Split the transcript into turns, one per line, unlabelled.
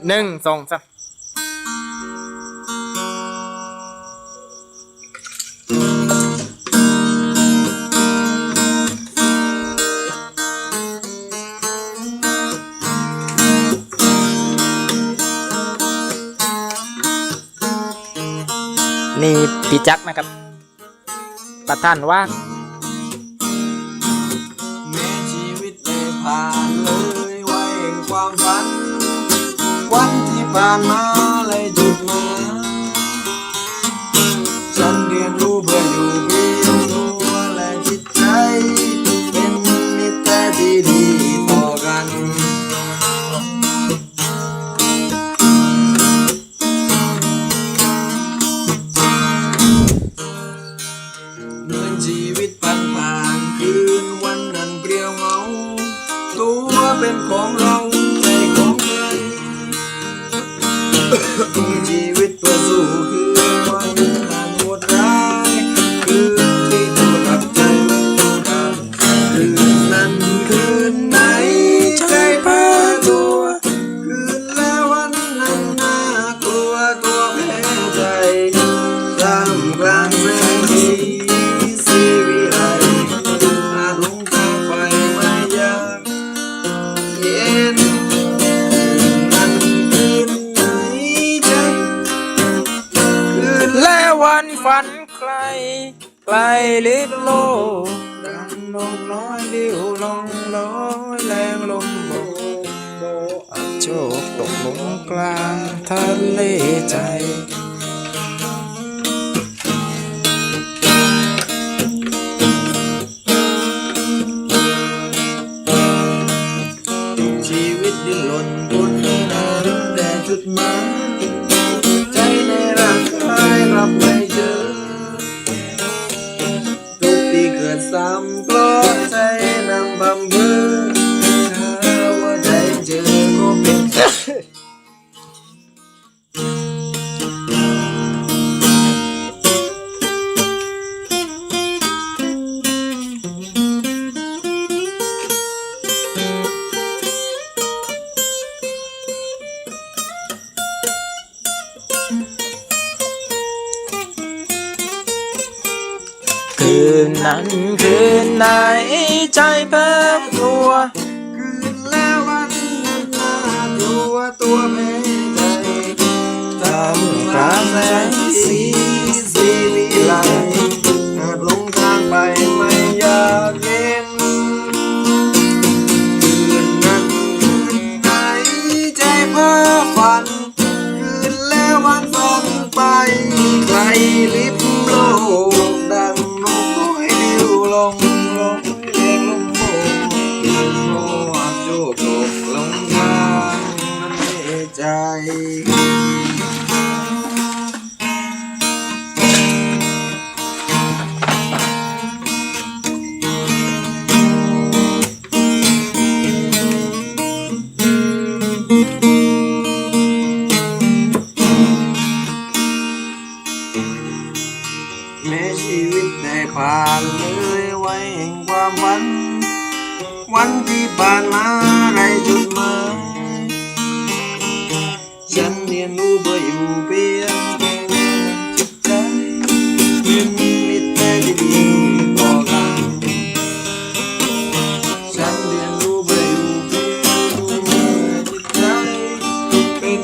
1 2 3นี่พี่จักนะครับประธานว่าง
แม้ชีวิตได้ผ่านเลยไว้แห่งความฝันวันที่ผ่านมาเลยหยุดมาฉันเรียนรู้เพื่ออยู่เพียงตัวและจิตใจเป็นมิตรที่ดีต่อกันเหมือนชีวิตผ่านคืนวันนั้นเปลี่ยวเหงาตัวเป็นของเราใจของใครชีวิตเพื่อสู้คืนวันนั้นโหดร้ายคืนที่ตัวกับใจไม่ตรงกันคืนนั้นคืนไหนใจแพ้ตัวคืนแล้ววันนั้นน่ากลัวตัวแพ้ใจท่ามกลางแสงสีวิไลอาจหลงทางไปไม่ยากเย็นนั้นคืนไหนใจคืน
และวันฝันใครไกลลิบโลกดังนกน้อยดิ้วลองลอยแรงลมโบกอับโชคตกลงกลางทะเลใจ
ชีวิตดิ้นรนบนหาแต่จุดหมายใจในร่างกายรับไม่เจอทุกที่เกิดซ้ำกลอดใจนำบำเพ็ญถ้าว่าใจเจอก็เป็น
คืนนั้นคืนไหนใจเพิ่มตัว
คืนแล้ววันนั้นน่ากลัวตัวแพ้ใจทำกลางแสงสีวิไลหากหลงทางไปไม่อยากเห็นคืนนั้นคืนไหนใจเพ้อฝันคืนแล้ววันฝันไปไกลลิบโลกดังนกน้อยดิ้วลงแรงลมโบกโอ้อับโชคตกลงทางใจ แม้ชีวิตได้ผ่านเลยไว้แห่งความฝันวันที่ผ่านมาไรจุดหมายฉันเรียนรู้เพื่ออยู่เพียงแค่จิตใจเป็นมิตรที่ดีต่อกันฉันเรียนรู้เพื่ออยู่เพียงแค่จิตใจเป็น